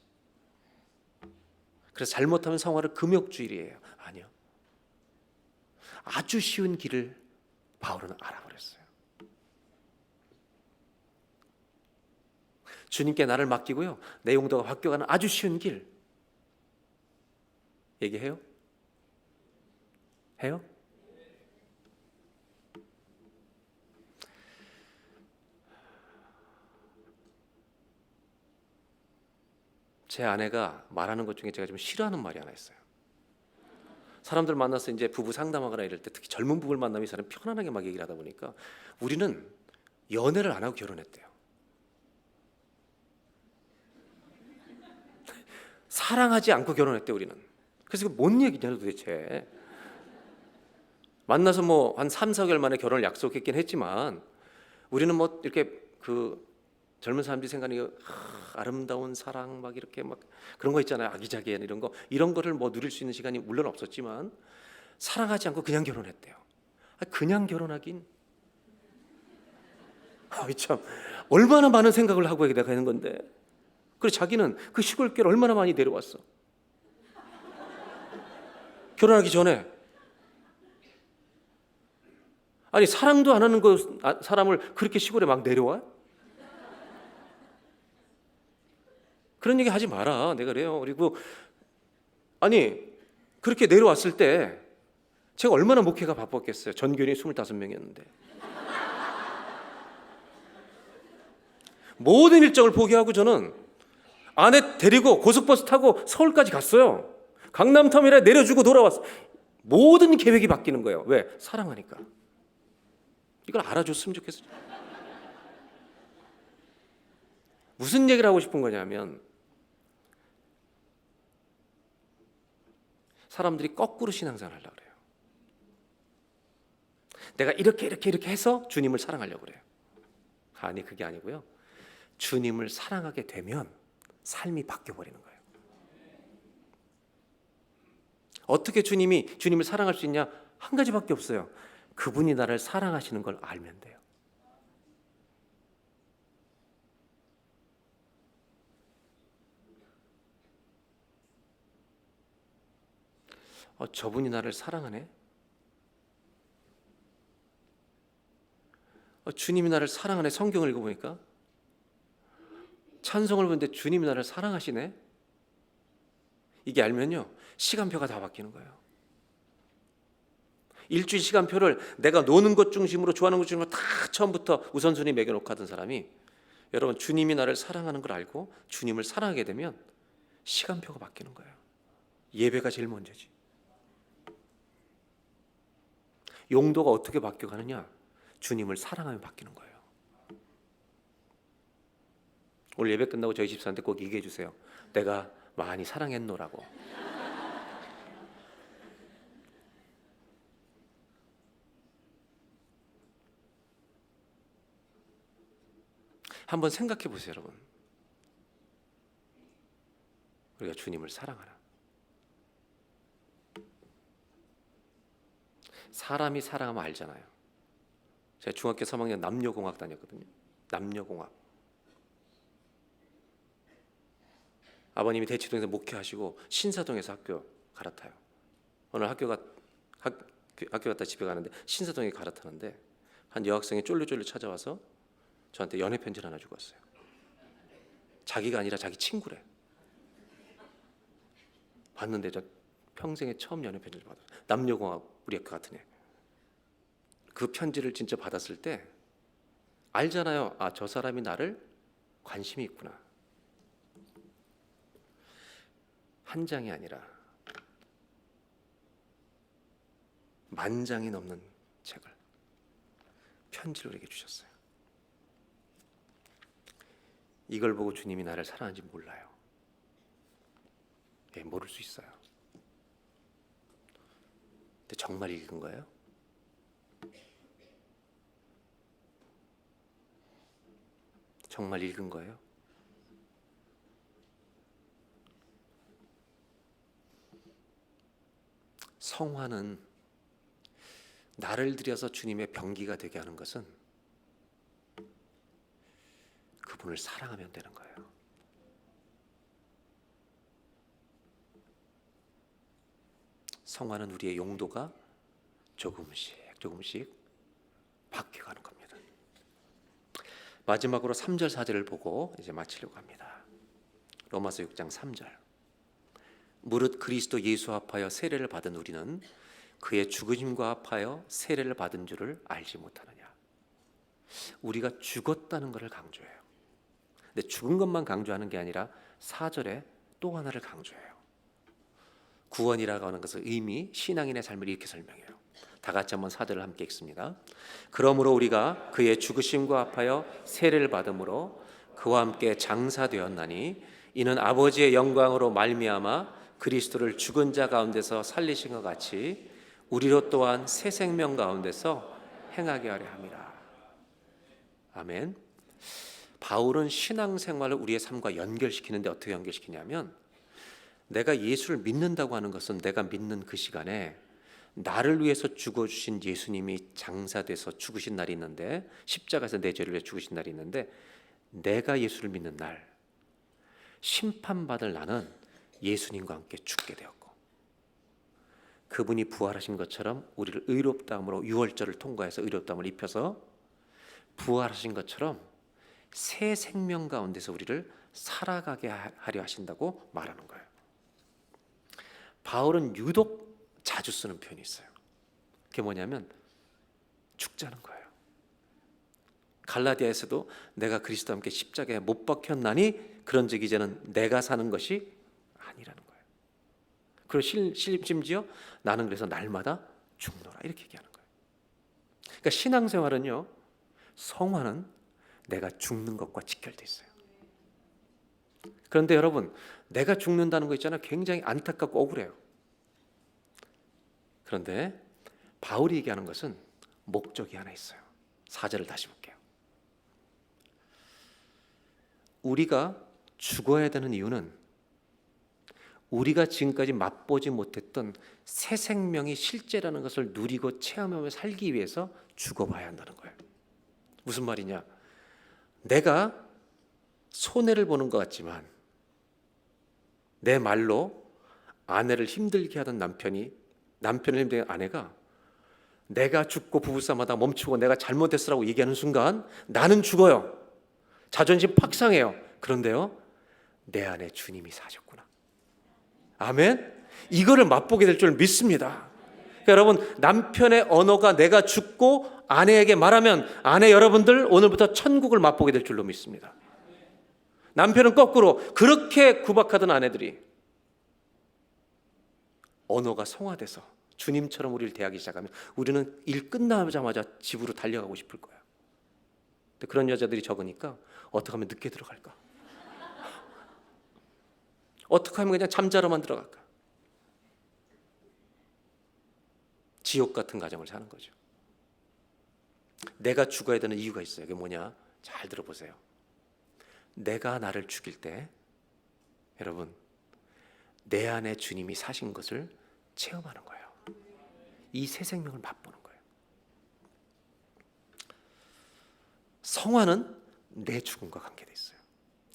그래서 잘못하면 성화를 금욕주일이에요. 아니요. 아주 쉬운 길을 바울은 알아버렸어요. 주님께 나를 맡기고요. 내 용도가 바뀌어가는 아주 쉬운 길. 얘기해요? 해요? 제 아내가 말하는 것 중에 제가 좀 싫어하는 말이 하나 있어요. 사람들 만나서 이제 부부 상담하거나 이럴 때 특히 젊은 부부를 만나면 이 사람 편안하게 막 얘기를 하다 보니까 우리는 연애를 안 하고 결혼했대요. 사랑하지 않고 결혼했대 우리는. 그래서 뭔 얘기냐 도대체. 만나서 뭐 한 3, 4개월 만에 결혼을 약속했긴 했지만 우리는 뭐 이렇게 그 젊은 사람들이 생각하는 아름다운 사랑 막 이렇게 막 그런 거 있잖아요. 아기자기한 이런 거를 뭐 누릴 수 있는 시간이 물론 없었지만 사랑하지 않고 그냥 결혼했대요. 그냥 결혼하긴 참 얼마나 많은 생각을 하고 내가 하는 건데. 그래서 자기는 그 시골길 얼마나 많이 내려왔어. 결혼하기 전에. 아니 사랑도 안 하는 사람을 그렇게 시골에 막 내려와? 그런 얘기 하지 마라. 내가 그래요. 그리고 아니 그렇게 내려왔을 때 제가 얼마나 목회가 바빴겠어요. 전교인이 25명이었는데. 모든 일정을 포기하고 저는 아내 데리고 고속버스 타고 서울까지 갔어요. 강남터미널에 내려주고 돌아왔어. 모든 계획이 바뀌는 거예요. 왜? 사랑하니까. 이걸 알아줬으면 좋겠어요. 무슨 얘기를 하고 싶은 거냐면 사람들이 거꾸로 신앙생활을 하려고 그래요. 내가 이렇게 해서 주님을 사랑하려고 그래요. 아니 그게 아니고요. 주님을 사랑하게 되면 삶이 바뀌어버리는 거예요. 어떻게 주님을 사랑할 수 있냐? 한 가지밖에 없어요. 그분이 나를 사랑하시는 걸 알면 돼요. 저분이 나를 사랑하네? 주님이 나를 사랑하네. 성경을 읽어보니까 찬송을 보는데 주님이 나를 사랑하시네. 이게 알면요 시간표가 다 바뀌는 거예요. 일주일 시간표를 내가 노는 것 중심으로 좋아하는 것 중심으로 다 처음부터 우선순위 매겨놓고 하던 사람이 여러분 주님이 나를 사랑하는 걸 알고 주님을 사랑하게 되면 시간표가 바뀌는 거예요. 예배가 제일 먼저지. 용도가 어떻게 바뀌어가느냐? 주님을 사랑하면 바뀌는 거예요. 오늘 예배 끝나고 저희 집사한테 꼭 얘기해 주세요. 내가 많이 사랑했노라고. 한번 생각해 보세요, 여러분. 우리가 주님을 사랑하나? 사람이 사랑하면 알잖아요. 제가 중학교 3학년 남녀공학 다녔거든요. 남녀공학. 아버님이 대치동에서 목회하시고 신사동에서 학교 갈아타요. 오늘 학교 갔다 집에 가는데 신사동에 갈아타는데 한 여학생이 쫄래쫄래 찾아와서 저한테 연애 편지를 하나 주고 왔어요. 자기가 아니라 자기 친구래. 봤는데 저 평생에 처음 연애 편지를 받았어요. 남녀공학 우리 학교 같은 애. 그 편지를 진짜 받았을 때 알잖아요. 아, 저 사람이 나를 관심이 있구나. 한 장이 아니라 만 장이 넘는 책을, 편지를 우리에게 주셨어요. 이걸 보고 주님이 나를 사랑하는지 몰라요. 예, 모를 수 있어요. 근데 정말 읽은 거예요? 정말 읽은 거예요? 성화는 나를 들여서 주님의 병기가 되게 하는 것은 그분을 사랑하면 되는 거예요. 성화는 우리의 용도가 조금씩 바뀌어가는 겁니다. 마지막으로 3절 4절을 보고 이제 마치려고 합니다. 로마서 6장 3절. 무릇 그리스도 예수 합하여 세례를 받은 우리는 그의 죽으심과 합하여 세례를 받은 줄을 알지 못하느냐. 우리가 죽었다는 것을 강조해요. 근데 죽은 것만 강조하는 게 아니라 4절에 또 하나를 강조해요. 구원이라고 하는 것의 의미, 신앙인의 삶을 이렇게 설명해요. 다 같이 한번 4절을 함께 읽습니다. 그러므로 우리가 그의 죽으심과 합하여 세례를 받음으로 그와 함께 장사되었나니 이는 아버지의 영광으로 말미암아 그리스도를 죽은 자 가운데서 살리신 것 같이 우리로 또한 새 생명 가운데서 행하게 하려 함이라. 아멘. 바울은 신앙생활을 우리의 삶과 연결시키는데 어떻게 연결시키냐면, 내가 예수를 믿는다고 하는 것은 내가 믿는 그 시간에 나를 위해서 죽어주신 예수님이 장사돼서 죽으신 날이 있는데, 십자가에서 내 죄를 위해 죽으신 날이 있는데, 내가 예수를 믿는 날, 심판받을 나는 예수님과 함께 죽게 되었고, 그분이 부활하신 것처럼 우리를 의롭다함으로 유월절을 통과해서 의롭다함을 입혀서 부활하신 것처럼 새 생명 가운데서 우리를 살아가게 하려 하신다고 말하는 거예요. 바울은 유독 자주 쓰는 표현이 있어요. 그게 뭐냐면 죽자는 거예요. 갈라디아에서도 내가 그리스도와 함께 십자가에 못 박혔나니 그런즉 이제는 내가 사는 것이 아니라는 거예요. 그리고 심지어 나는 그래서 날마다 죽노라 이렇게 얘기하는 거예요. 그러니까 신앙생활은요, 성화는 내가 죽는 것과 직결돼 있어요. 그런데 여러분, 내가 죽는다는 거 있잖아요. 굉장히 안타깝고 억울해요. 그런데 바울이 얘기하는 것은 목적이 하나 있어요. 4절을 다시 볼게요. 우리가 죽어야 되는 이유는 우리가 지금까지 맛보지 못했던 새 생명이 실제라는 것을 누리고 체험하며 살기 위해서 죽어봐야 한다는 거예요. 무슨 말이냐? 내가 손해를 보는 것 같지만 내 말로 아내를 힘들게 하던 남편을 힘들게 하는 아내가 내가 죽고 부부싸움하다 멈추고 내가 잘못했으라고 얘기하는 순간 나는 죽어요. 자존심 팍 상해요. 그런데요, 내 안에 주님이 사셨구나. 아멘. 이거를 맛보게 될 줄 믿습니다. 그러니까 여러분, 남편의 언어가 내가 죽고 아내에게 말하면 아내 여러분들 오늘부터 천국을 맛보게 될 줄로 믿습니다. 남편은 거꾸로 그렇게 구박하던 아내들이 언어가 성화돼서 주님처럼 우리를 대하기 시작하면 우리는 일 끝나자마자 집으로 달려가고 싶을 거예요. 근데 그런 여자들이 적으니까 어떻게 하면 늦게 들어갈까? 어떻게 하면 그냥 잠자러만 들어갈까? 지옥 같은 가정을 사는 거죠. 내가 죽어야 되는 이유가 있어요. 그게 뭐냐? 잘 들어보세요. 내가 나를 죽일 때 여러분 내 안에 주님이 사신 것을 체험하는 거예요. 이 새 생명을 맛보는 거예요. 성화는 내 죽음과 관계되어 있어요.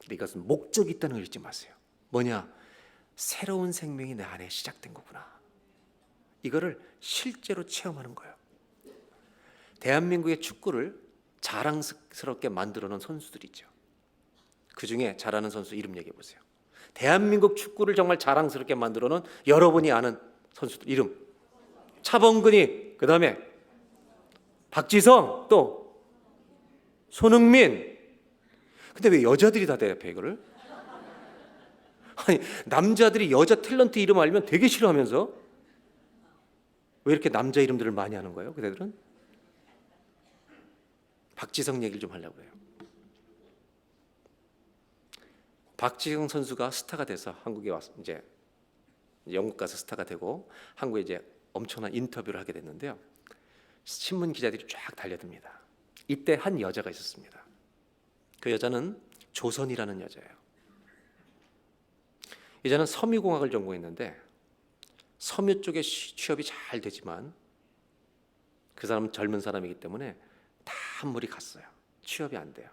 근데 이것은 목적이 있다는 걸 잊지 마세요. 뭐냐? 새로운 생명이 내 안에 시작된 거구나. 이거를 실제로 체험하는 거예요. 대한민국의 축구를 자랑스럽게 만들어 놓은 선수들이 있죠. 그 중에 잘하는 선수 이름 얘기해 보세요. 대한민국 축구를 정말 자랑스럽게 만들어 놓은 여러분이 아는 선수들 이름. 차범근이, 그 다음에 박지성, 또 손흥민. 근데 왜 여자들이 다 대답해 이거를? 아니 남자들이 여자 탤런트 이름 알면 되게 싫어하면서 왜 이렇게 남자 이름들을 많이 하는 거예요? 그대들은? 박지성 얘기를 좀 하려고 해요. 박지성 선수가 스타가 돼서 한국에 와서 이제 영국 가서 스타가 되고 한국에 이제 엄청난 인터뷰를 하게 됐는데요. 신문 기자들이 쫙 달려듭니다. 이때 한 여자가 있었습니다. 그 여자는 조선이라는 여자예요. 여자는 섬유공학을 전공했는데 섬유 쪽에 취업이 잘 되지만 그 사람은 젊은 사람이기 때문에 다 한물이 갔어요. 취업이 안 돼요.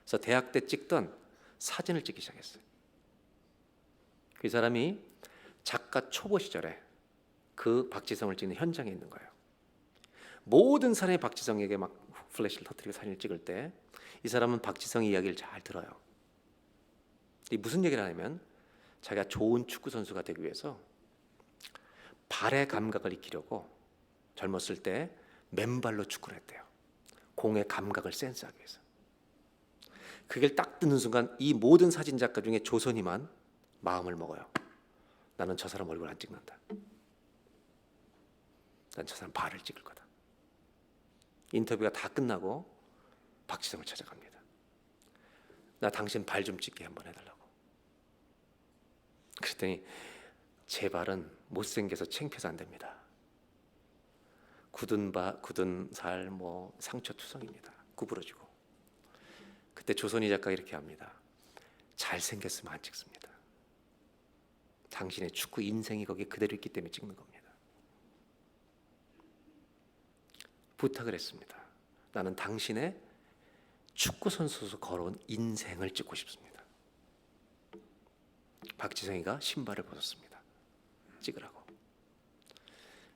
그래서 대학 때 찍던 사진을 찍기 시작했어요. 그 사람이 작가 초보 시절에 그 박지성을 찍는 현장에 있는 거예요. 모든 사람이 박지성에게 막 플래시를 터뜨리고 사진을 찍을 때 이 사람은 박지성 이야기를 잘 들어요. 이 무슨 얘기를 하냐면 자기가 좋은 축구 선수가 되기 위해서 발의 감각을 익히려고 젊었을 때 맨발로 축구를 했대요. 공의 감각을 센스하기 위해서. 그걸 딱 듣는 순간 이 모든 사진 작가 중에 조선이만 마음을 먹어요. 나는 저 사람 얼굴 안 찍는다. 난 저 사람 발을 찍을 거다. 인터뷰가 다 끝나고 박지성을 찾아갑니다. 나 당신 발 좀 찍게 한번 해달라고. 그랬더니 제 발은 못생겨서 창피해서 안 됩니다. 굳은 살, 뭐 상처투성입니다. 구부러지고. 그때 조선희 작가가 이렇게 합니다. 잘생겼으면 안 찍습니다. 당신의 축구 인생이 거기에 그대로 있기 때문에 찍는 겁니다. 부탁을 했습니다. 나는 당신의 축구 선수로서 걸어온 인생을 찍고 싶습니다. 박지성이가 신발을 벗었습니다. 찍으라고.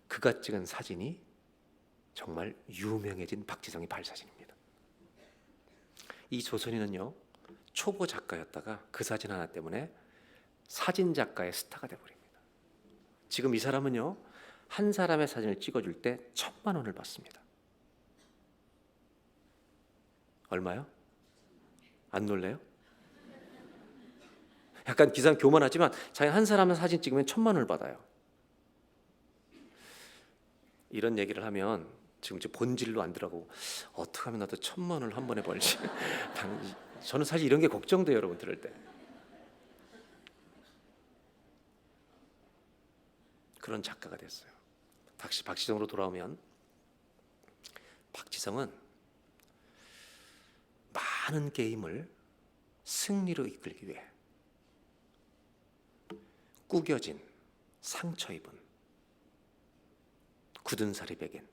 그가 찍은 사진이 정말 유명해진 박지성의 발 사진입니다. 이 조선인은요 초보 작가였다가 그 사진 하나 때문에 사진 작가의 스타가 돼버립니다. 지금 이 사람은요 한 사람의 사진을 찍어줄 때 1,000만 원을 받습니다. 얼마요? 안 놀래요? 약간 기상 교만하지만 자기 한 사람의 사진 찍으면 1,000만 원을 받아요. 이런 얘기를 하면 지금 본질로 안 들어가고 어떻게 하면 나도 1,000만 원을 한 번에 벌지. 저는 사실 이런 게 걱정돼요, 여러분 들을 때. 그런 작가가 됐어요. 다시 박지성으로 돌아오면 박지성은 많은 게임을 승리로 이끌기 위해 구겨진, 상처 입은, 굳은 살이 베긴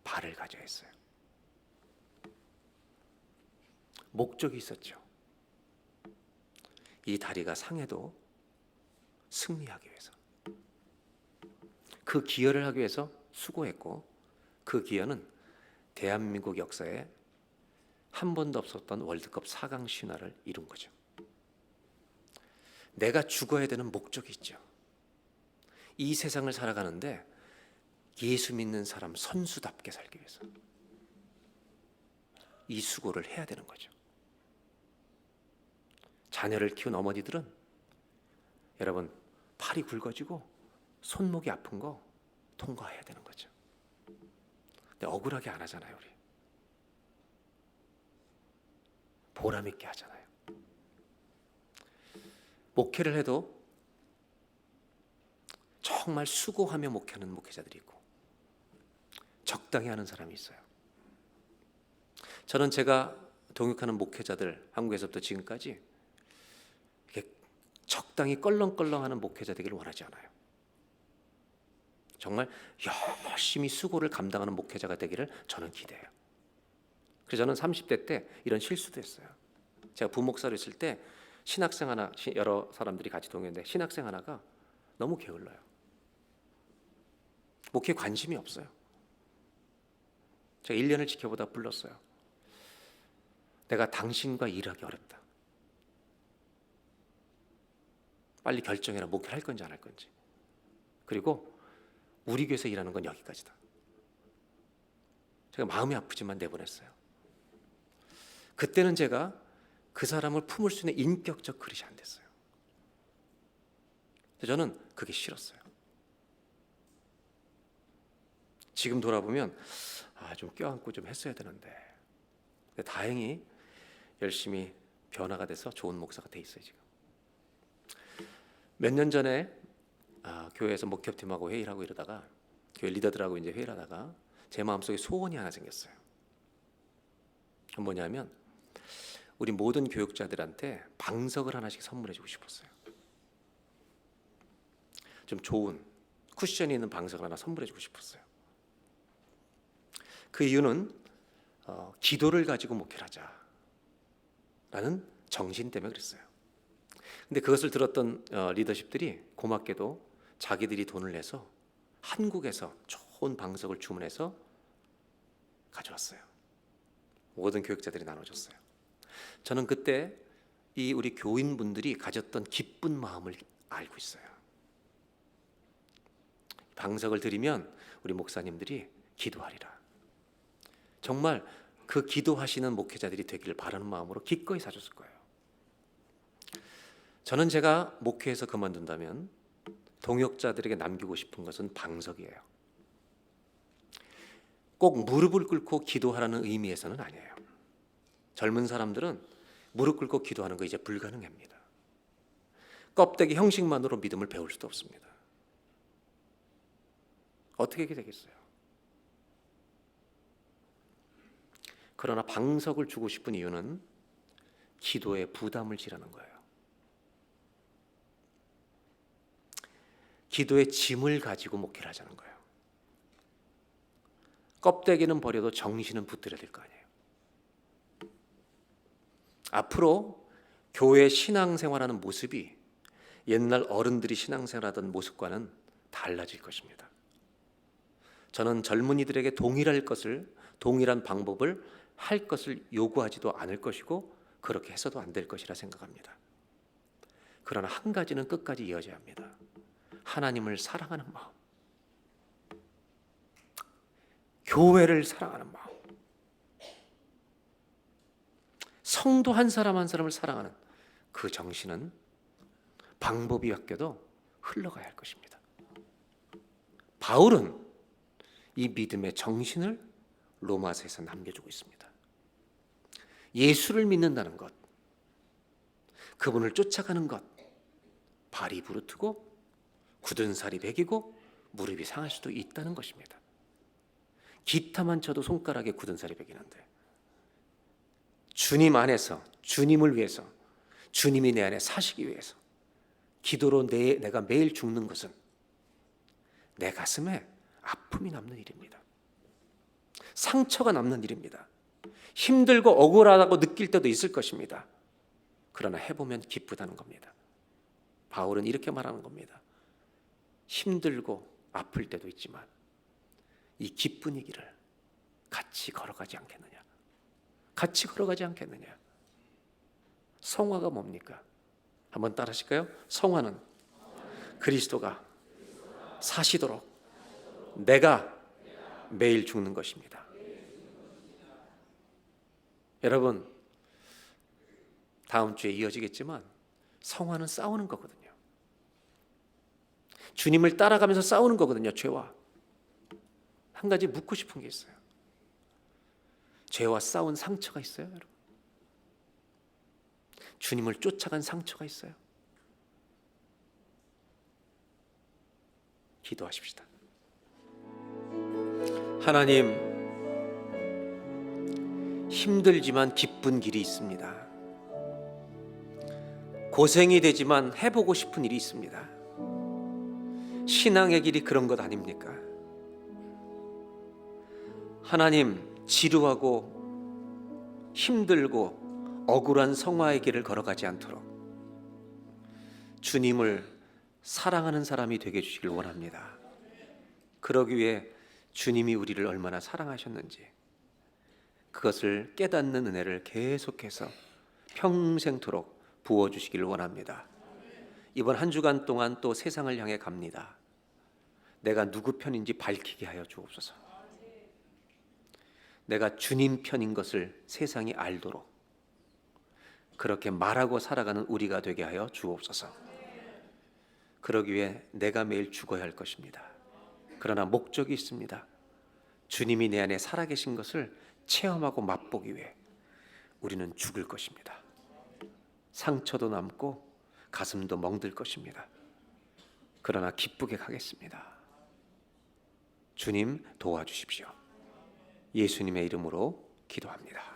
발을 가져야 했어요. 목적이 있었죠. 이 다리가 상해도 승리하기 위해서. 그 기여를 하기 위해서 수고했고 그 기여는 대한민국 역사에 한 번도 없었던 월드컵 4강 신화를 이룬 거죠. 내가 죽어야 되는 목적이 있죠. 이 세상을 살아가는데 예수 믿는 사람 선수답게 살기 위해서 이 수고를 해야 되는 거죠. 자녀를 키운 어머니들은 여러분 팔이 굵어지고 손목이 아픈 거 통과해야 되는 거죠. 근데 억울하게 안 하잖아요, 우리. 보람 있게 하잖아요. 목회를 해도 정말 수고하며 목회하는 목회자들이 있고 적당히 하는 사람이 있어요. 저는 제가 동역하는 목회자들, 한국에서부터 지금까지 이렇게 적당히 껄렁껄렁하는 목회자 되기를 원하지 않아요. 정말 열심히 수고를 감당하는 목회자가 되기를 저는 기대해요. 그래서 저는 30대 때 이런 실수도 했어요. 제가 부목사로 있을 때 신학생 하나, 여러 사람들이 같이 동행했는데 신학생 하나가 너무 게을러요. 목회에 관심이 없어요. 제가 1년을 지켜보다 불렀어요. 내가 당신과 일하기 어렵다. 빨리 결정해라. 목회를 할 건지 안 할 건지. 그리고 우리 교회에서 일하는 건 여기까지다. 제가 마음이 아프지만 내보냈어요. 그때는 제가 그 사람을 품을 수 있는 인격적 그릇이 안 됐어요. 저는 그게 싫었어요. 지금 돌아보면 좀 껴안고 좀 했어야 되는데, 근데 다행히 열심히 변화가 돼서 좋은 목사가 돼 있어요. 지금 몇 년 전에 교회에서 목협팀하고 회의를 하고 이러다가 교회 리더들하고 이제 회의를 하다가 제 마음속에 소원이 하나 생겼어요. 그건 뭐냐면 우리 모든 교육자들한테 방석을 하나씩 선물해 주고 싶었어요. 좀 좋은 쿠션이 있는 방석을 하나 선물해 주고 싶었어요. 그 이유는 기도를 가지고 목회를 하자라는 정신 때문에 그랬어요. 근데 그것을 들었던 리더십들이 고맙게도 자기들이 돈을 내서 한국에서 좋은 방석을 주문해서 가져왔어요. 모든 교육자들이 나눠줬어요. 저는 그때 이 우리 교인분들이 가졌던 기쁜 마음을 알고 있어요. 방석을 드리면 우리 목사님들이 기도하리라. 정말 그 기도하시는 목회자들이 되기를 바라는 마음으로 기꺼이 사줬을 거예요. 저는 제가 목회에서 그만둔다면 동역자들에게 남기고 싶은 것은 방석이에요. 꼭 무릎을 꿇고 기도하라는 의미에서는 아니에요. 젊은 사람들은 무릎 꿇고 기도하는 거 이제 불가능합니다. 껍데기 형식만으로 믿음을 배울 수도 없습니다. 어떻게 되겠어요? 그러나 방석을 주고 싶은 이유는 기도에 부담을 지라는 거예요. 기도의 짐을 가지고 목회를 하자는 거예요. 껍데기는 버려도 정신은 붙들어야 될 거 아니에요. 앞으로 교회 신앙생활하는 모습이 옛날 어른들이 신앙생활하던 모습과는 달라질 것입니다. 저는 젊은이들에게 동일한 방법을 할 것을 요구하지도 않을 것이고 그렇게 해서도 안 될 것이라 생각합니다. 그러나 한 가지는 끝까지 이어져야 합니다. 하나님을 사랑하는 마음, 교회를 사랑하는 마음, 성도 한 사람 한 사람을 사랑하는 그 정신은 방법이 바뀌어도 흘러가야 할 것입니다. 바울은 이 믿음의 정신을 로마서에서 남겨주고 있습니다. 예수를 믿는다는 것, 그분을 쫓아가는 것, 발이 부르트고 굳은 살이 배기고 무릎이 상할 수도 있다는 것입니다. 기타만 쳐도 손가락에 굳은 살이 배기는데 주님 안에서, 주님을 위해서, 주님이 내 안에 사시기 위해서 기도로 내가 매일 죽는 것은 내 가슴에 아픔이 남는 일입니다. 상처가 남는 일입니다. 힘들고 억울하다고 느낄 때도 있을 것입니다. 그러나 해보면 기쁘다는 겁니다. 바울은 이렇게 말하는 겁니다. 힘들고 아플 때도 있지만 이 기쁜 이 길을 같이 걸어가지 않겠느냐? 같이 걸어가지 않겠느냐? 성화가 뭡니까? 한번 따라 하실까요? 성화는 그리스도가 사시도록 내가 매일 죽는 것입니다. 여러분, 다음 주에 이어지겠지만 성화는 싸우는 거거든요. 주님을 따라가면서 싸우는 거거든요. 죄와. 한 가지 묻고 싶은 게 있어요. 죄와 싸운 상처가 있어요, 여러분? 주님을 쫓아간 상처가 있어요? 기도하십시다. 하나님, 힘들지만 기쁜 길이 있습니다. 고생이 되지만 해보고 싶은 일이 있습니다. 신앙의 길이 그런 것 아닙니까? 하나님, 지루하고 힘들고 억울한 성화의 길을 걸어가지 않도록 주님을 사랑하는 사람이 되게 해주시길 원합니다. 그러기 위해 주님이 우리를 얼마나 사랑하셨는지 그것을 깨닫는 은혜를 계속해서 평생토록 부어주시기를 원합니다. 이번 한 주간 동안 또 세상을 향해 갑니다. 내가 누구 편인지 밝히게 하여 주옵소서. 내가 주님 편인 것을 세상이 알도록 그렇게 말하고 살아가는 우리가 되게 하여 주옵소서. 그러기 위해 내가 매일 죽어야 할 것입니다. 그러나 목적이 있습니다. 주님이 내 안에 살아계신 것을 체험하고 맛보기 위해 우리는 죽을 것입니다. 상처도 남고 가슴도 멍들 것입니다. 그러나 기쁘게 가겠습니다. 주님 도와주십시오. 예수님의 이름으로 기도합니다.